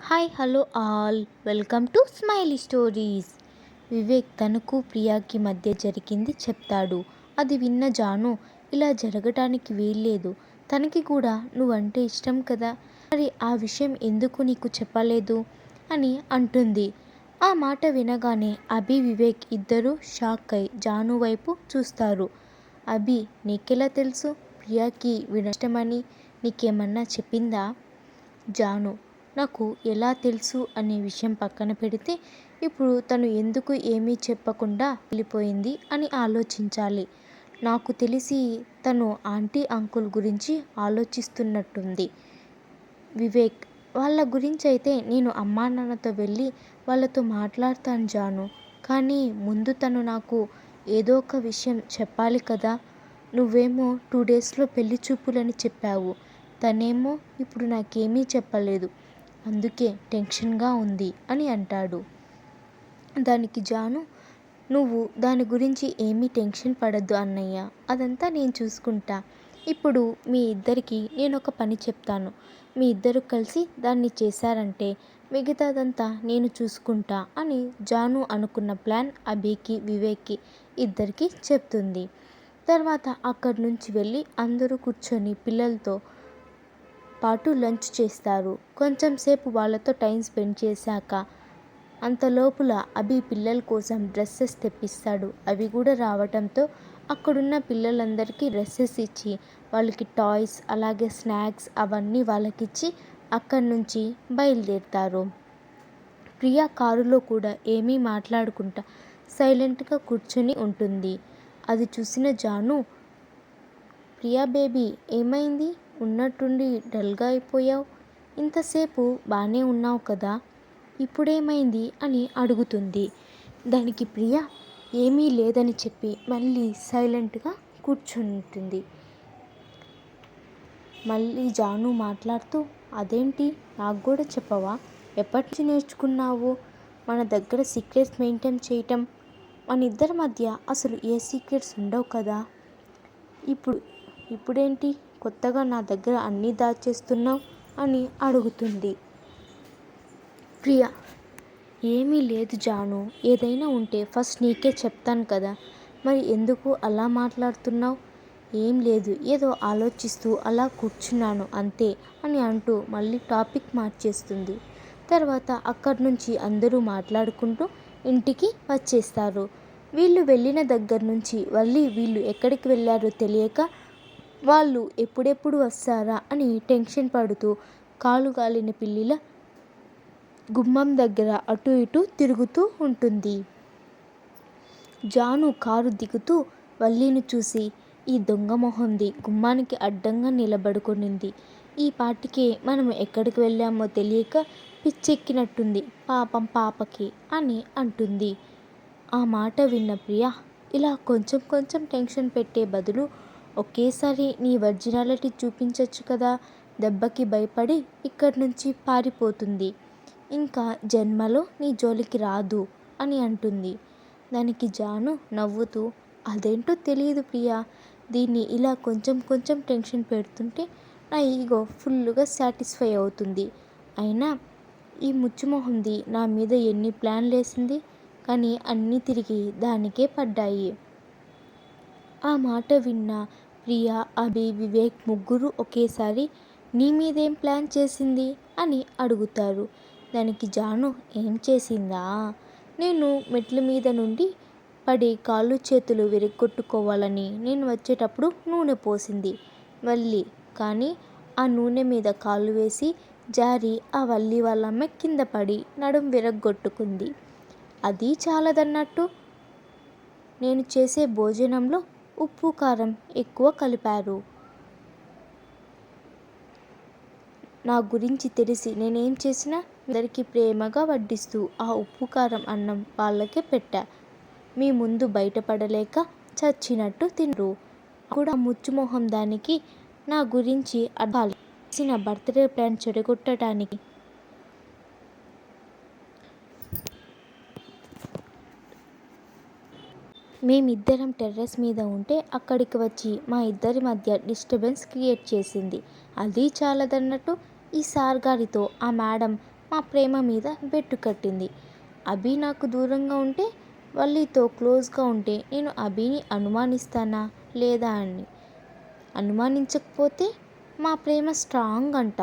Hi hello all welcome to smiley stories. Vivek తనకు ప్రియాకి మధ్య జరిగింది చెప్తాడు. అది విన్న జాను, ఇలా జరగటానికి వీల్లేదు, తనకి కూడా నువ్వంటే ఇష్టం కదా, మరి ఆ విషయం ఎందుకు నీకు చెప్పలేదు అని అంటుంది. ఆ మాట వినగానే అభి వివేక్ ఇద్దరూ షాక్ అయి జాను వైపు చూస్తారు. అభి, నీకెలా తెలుసు ప్రియాకి వినష్టమని, నీకేమన్నా చెప్పిందా? జాను, నాకు ఎలా తెలుసు అనే విషయం పక్కన పెడితే ఇప్పుడు తను ఎందుకు ఏమీ చెప్పకుండా వెళ్ళిపోయింది అని ఆలోచించాలి. నాకు తెలిసి తను ఆంటీ అంకుల్ గురించి ఆలోచిస్తున్నట్టుంది. వివేక్, వాళ్ళ గురించి అయితే నేను అమ్మా నాన్నతో వెళ్ళి వాళ్ళతో మాట్లాడతాను జాను, కానీ ముందు తను నాకు ఏదో ఒక విషయం చెప్పాలి కదా. నువ్వేమో 2 డేస్లో పెళ్లి చూపులని చెప్పావు, తనేమో ఇప్పుడు నాకేమీ చెప్పలేదు, అందుకే టెన్షన్గా ఉంది అని అంటాడు. దానికి జాను, నువ్వు దాని గురించి ఏమీ టెన్షన్ పడద్దు అన్నయ్య, అదంతా నేను చూసుకుంటా. ఇప్పుడు మీ ఇద్దరికి నేను ఒక పని చెప్తాను, మీ ఇద్దరు కలిసి దాన్ని చేశారంటే మిగతాదంతా నేను చూసుకుంటా అని జాను అనుకున్న ప్లాన్ అభికి వివేక్కి ఇద్దరికి చెప్తుంది. తర్వాత అక్కడి నుంచి వెళ్ళి అందరూ కూర్చొని పిల్లలతో పాటు లంచ్ చేస్తారు. కొంచెం సేపు వాళ్ళతో టైం స్పెండ్ చేశాక అంతలోపుల అభి పిల్లల కోసం డ్రెస్సెస్ తెప్పిస్తాడు. అవి కూడా రావటంతో అక్కడున్న పిల్లలందరికీ డ్రెస్సెస్ ఇచ్చి వాళ్ళకి టాయ్స్ అలాగే స్నాక్స్ అవన్నీ వాళ్ళకిచ్చి అక్కడి నుంచి బయలుదేరుతారు. ప్రియా కారులో కూడా ఏమీ మాట్లాడుకుంటా సైలెంట్గా కూర్చొని ఉంటుంది. అది చూసిన జాను, ప్రియా బేబీ, ఏమైంది, ఉన్నట్టుండి డల్గా అయిపోయావు, ఇంతసేపు బాగానే ఉన్నావు కదా, ఇప్పుడేమైంది అని అడుగుతుంది. దానికి ప్రియా ఏమీ లేదని చెప్పి మళ్ళీ సైలెంట్గా కూర్చుంటుంది. మళ్ళీ జాను మాట్లాడుతూ, అదేంటి, నాకు కూడా చెప్పవా, ఎప్పటి నుంచి నేర్చుకున్నావు మన దగ్గర సీక్రెట్స్ మెయింటైన్ చేయటం, మన ఇద్దరి మధ్య అసలు ఏ సీక్రెట్స్ ఉండవు కదా, ఇప్పుడేంటి కొత్తగా నా దగ్గర అన్నీ దాచేస్తున్నావు అని అడుగుతుంది. ప్రియా, ఏమీ లేదు జాను, ఏదైనా ఉంటే ఫస్ట్ నీకే చెప్తాను కదా, మరి ఎందుకు అలా మాట్లాడుతున్నావు, ఏం లేదు, ఏదో ఆలోచిస్తూ అలా కూర్చున్నాను అంతే అని అంటూ మళ్ళీ టాపిక్ మార్చేస్తుంది. తర్వాత అక్కడి నుంచి అందరూ మాట్లాడుకుంటూ ఇంటికి వచ్చేస్తారు. వీళ్ళు వెళ్ళిన దగ్గర నుంచి మళ్ళీ వీళ్ళు ఎక్కడికి వెళ్ళారో తెలియక వాళ్ళు ఎప్పుడెప్పుడు వస్తారా అని టెన్షన్ పడుతూ కాలు గాలిన పిల్లిలా గుమ్మం దగ్గర అటు ఇటు తిరుగుతూ ఉంటుంది. జాను కారు దిగుతూ వల్లిని చూసి, ఈ దొంగ మొహంది గుమ్మానికి అడ్డంగా నిలబడుకొనింది, ఈ పాటికే మనం ఎక్కడికి వెళ్ళామో తెలియక పిచ్చెక్కినట్టుంది పాపం పాపకి అని అంటుంది. ఆ మాట విన్న ప్రియా, ఇలా కొంచెం కొంచెం టెన్షన్ పెట్టే బదులు ఒకేసారి నీ ఒరిజినాలిటీ చూపించచ్చు కదా, దెబ్బకి భయపడి ఇక్కడి నుంచి పారిపోతుంది, ఇంకా జన్మలో నీ జోలికి రాదు అని అంటుంది. దానికి జాను నవ్వుతూ, అదేంటో తెలియదు ప్రియా, దీన్ని ఇలా కొంచెం కొంచెం టెన్షన్ పెడుతుంటే నా ఈగో ఫుల్గా సాటిస్ఫై అవుతుంది, అయినా ఈ ముచ్చుమొహంది నా మీద ఎన్ని ప్లాన్లు వేసింది, కానీ అన్నీ తిరిగి దానికే పడ్డాయి. ఆ మాట విన్న ప్రియా, అభి, వివేక్ ముగ్గురు ఒకేసారి నీ మీదేం ప్లాన్ చేసింది అని అడుగుతారు. దానికి జాను, ఏం చేసిందా, నేను మెట్ల మీద నుండి పడి కాళ్ళు చేతులు విరగ్గొట్టుకోవాలని నేను వచ్చేటప్పుడు నూనె పోసింది వల్లి, కానీ ఆ నూనె మీద కాళ్ళు వేసి జారి ఆ వల్లి వాళ్ళ అమ్మ కింద పడి నడుం విరగ్గొట్టుకుంది, అది చాలదన్నట్టు నేను చేసే భోజనంలో ఉప్పు కారం ఎక్కువ కలిపారు, నా గురించి తెలిసి నేనేం చేసినా అందరికీ ప్రేమగా వడ్డిస్తూ ఆ ఉప్పు కారం అన్నం వాళ్ళకే పెట్టా, మీ ముందు బయటపడలేక చచ్చినట్టు తినరు, కూడా ముచ్చుమొహం దానికి నా గురించి అర్థాలు చేసిన బర్త్డే ప్లాన్ చెడగొట్టడానికి మేమిద్దరం టెర్రస్ మీద ఉంటే అక్కడికి వచ్చి మా ఇద్దరి మధ్య డిస్టర్బెన్స్ క్రియేట్ చేసింది, అది చాలదన్నట్టు ఈ సార్ గారితో ఆ మేడం మా ప్రేమ మీద బెట్టు కట్టింది. అభి నాకు దూరంగా ఉంటే, వల్లితో క్లోజ్గా ఉంటే నేను అభిని అనుమానిస్తానా లేదా అని. అనుమానించకపోతే మా ప్రేమ స్ట్రాంగ్ అంట.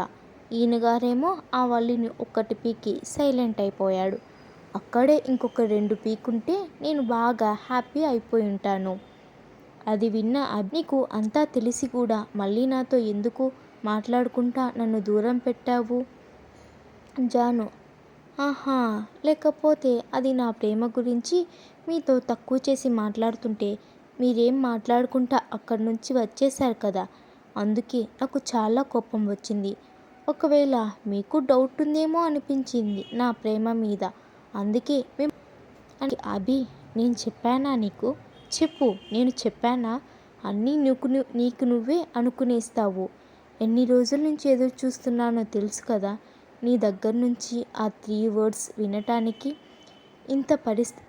ఈయనగారేమో ఆ వల్లిని ఒక్కటి పీకి సైలెంట్ అయిపోయాడు. అక్కడే ఇంకొక 2 పీకుంటే నేను బాగా హ్యాపీ అయిపోయి ఉంటాను. అది విన్న నీకు అంతా తెలిసి కూడా మళ్ళీ నాతో ఎందుకు మాట్లాడుకుంటా నన్ను దూరం పెట్టావు? జాను: ఆహా, లేకపోతే అది నా ప్రేమ గురించి మీతో తక్కువ చేసి మాట్లాడుతుంటే మీరేం మాట్లాడుకుంటా అక్కడి నుంచి వచ్చేశారు కదా, అందుకే నాకు చాలా కోపం వచ్చింది. ఒకవేళ మీకు డౌట్ ఉందేమో అనిపించింది నా ప్రేమ మీద, అందుకే అని. అభి: నేను చెప్పానా నీకు? చెప్పు, నేను చెప్పానా? అన్నీ నీకు నువ్వే అనుకునేస్తావు. ఎన్ని రోజుల నుంచి ఎదురు చూస్తున్నానో తెలుసు కదా నీ దగ్గర నుంచి ఆ 3 words వినటానికి.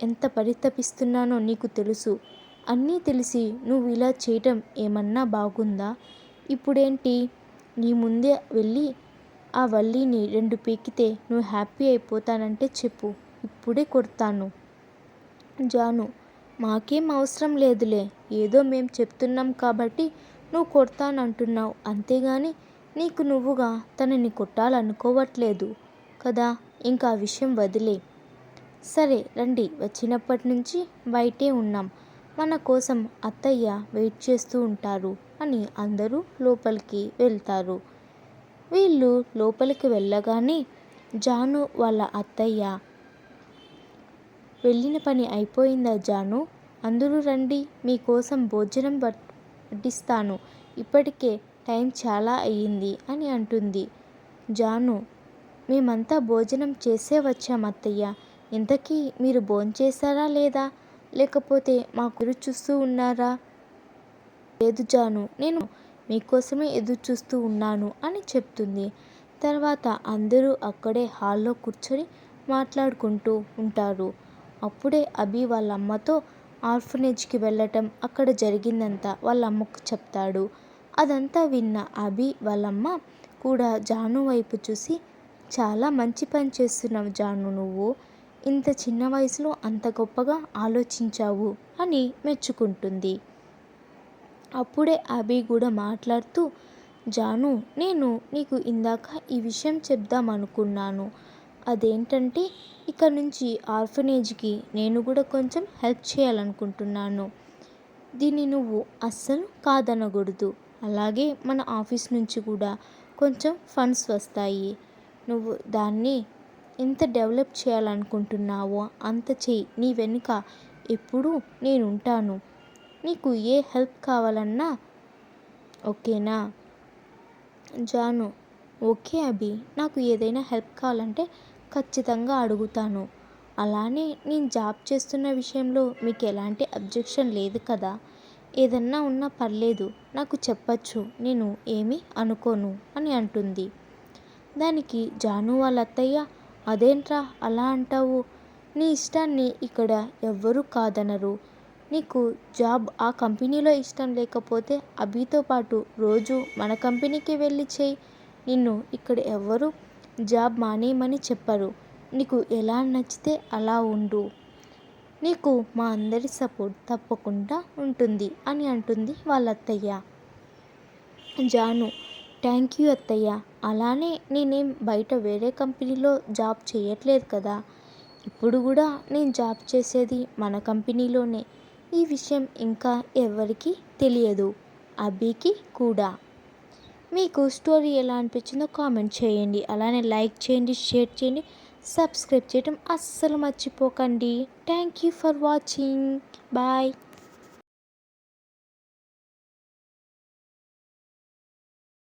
ఎంత పరితపిస్తున్నానో నీకు తెలుసు. అన్నీ తెలిసి నువ్వు ఇలా చేయటం ఏమన్నా బాగుందా? ఇప్పుడేంటి, నీ ముందే వెళ్ళి ఆ వల్లిని 2 పీకితే నువ్వు హ్యాపీ అయిపోతానంటే చెప్పు, ఇప్పుడే కొడతాను. జాను: మాకేం అవసరం లేదులే, ఏదో మేం చెప్తున్నాం కాబట్టి నువ్వు కొడతానంటున్నావు, అంతేగాని నీకు నువ్వుగా తనని కొట్టాలనుకోవట్లేదు కదా, ఇంకా ఆ విషయం వదిలే. సరే రండి, వచ్చినప్పటి నుంచి బయటే ఉన్నాం, మన కోసం అత్తయ్య వెయిట్ చేస్తూ ఉంటారు అని అందరూ లోపలికి వెళ్తారు. వీళ్ళు లోపలికి వెళ్ళగానే జాను వాళ్ళ అత్తయ్య: వెళ్ళిన పని అయిపోయిందా జాను? అందరూ రండి, మీకోసం భోజనం వడ్డిస్తాను, ఇప్పటికే టైం చాలా అయ్యింది అని అంటుంది. జాను: మేమంతా భోజనం చేసే వచ్చాం అత్తయ్య, ఇంతకీ మీరు భోంచేశారా లేదా, లేకపోతే మాకు ఎదురు చూస్తూ ఉన్నారా? లేదు జాను, నేను మీకోసమే ఎదురు చూస్తూ ఉన్నాను అని చెప్తుంది. తర్వాత అందరూ అక్కడే హాల్లో కూర్చొని మాట్లాడుకుంటూ ఉంటారు. అప్పుడే అభి వాళ్ళ అమ్మతో ఆర్ఫనేజ్కి వెళ్ళటం, అక్కడ జరిగిందంతా వాళ్ళ అమ్మకు చెప్తాడు. అదంతా విన్న అభి వాళ్ళమ్మ కూడా జాను వైపు చూసి, చాలా మంచి పని చేస్తున్నావు జాను, నువ్వు ఇంత చిన్న వయసులో అంత గొప్పగా ఆలోచించావు అని మెచ్చుకుంటుంది. అప్పుడే అభి కూడా మాట్లాడుతూ, జాను, నేను నీకు ఇందాక ఈ విషయం చెప్దాం అనుకున్నాను. అదేంటంటే, ఇక్కడ నుంచి ఆర్ఫనేజ్కి నేను కూడా కొంచెం హెల్ప్ చేయాలనుకుంటున్నాను. దీన్ని నువ్వు అస్సలు కాదనకూడదు. అలాగే మన ఆఫీస్ నుంచి కూడా కొంచెం ఫండ్స్ వస్తాయి. నువ్వు దాన్ని ఎంత డెవలప్ చేయాలనుకుంటున్నావో అంత చెయ్యి, నీ వెనుక ఎప్పుడూ నేనుంటాను. నీకు ఏ హెల్ప్ కావాలన్నా ఓకేనా? జాను: ఓకే అభి, నాకు ఏదైనా హెల్ప్ కావాలంటే ఖచ్చితంగా అడుగుతాను. అలానే నేను జాబ్ చేస్తున్న విషయంలో మీకు ఎలాంటి అబ్జెక్షన్ లేదు కదా? ఏదన్నా ఉన్నా పర్లేదు, నాకు చెప్పచ్చు, నేను ఏమీ అనుకోను అని అంటుంది. దానికి జాను వాళ్ళ అత్తయ్య: అదేంట్రా అలా అంటావు? నీ ఇష్టాన్ని ఇక్కడ ఎవ్వరూ కాదనరు. నీకు జాబ్ ఆ కంపెనీలో ఇష్టం లేకపోతే అభితో పాటు రోజు మన కంపెనీకి వెళ్ళి చెయ్యి. నిన్ను ఇక్కడ ఎవ్వరూ జాబ్ మానేయమని చెప్పరు. నీకు ఎలా నచ్చితే అలా ఉండు. నీకు మా అందరి సపోర్ట్ తప్పకుండా ఉంటుంది అని అంటుంది వాళ్ళ అత్తయ్య. జాను: థ్యాంక్ యూ అత్తయ్య. అలానే నేనేం బయట వేరే కంపెనీలో జాబ్ చేయట్లేదు కదా, ఇప్పుడు కూడా నేను జాబ్ చేసేది మన కంపెనీలోనే. ఈ విషయం ఇంకా ఎవరికీ తెలియదు, అభికి కూడా. మీకు స్టోరీ ఎలా అనిపించిందో కామెంట్ చేయండి. అలానే లైక్ చేయండి, షేర్ చేయండి, సబ్స్క్రైబ్ చేయడం అస్సలు మర్చిపోకండి. Thank you for watching. Bye.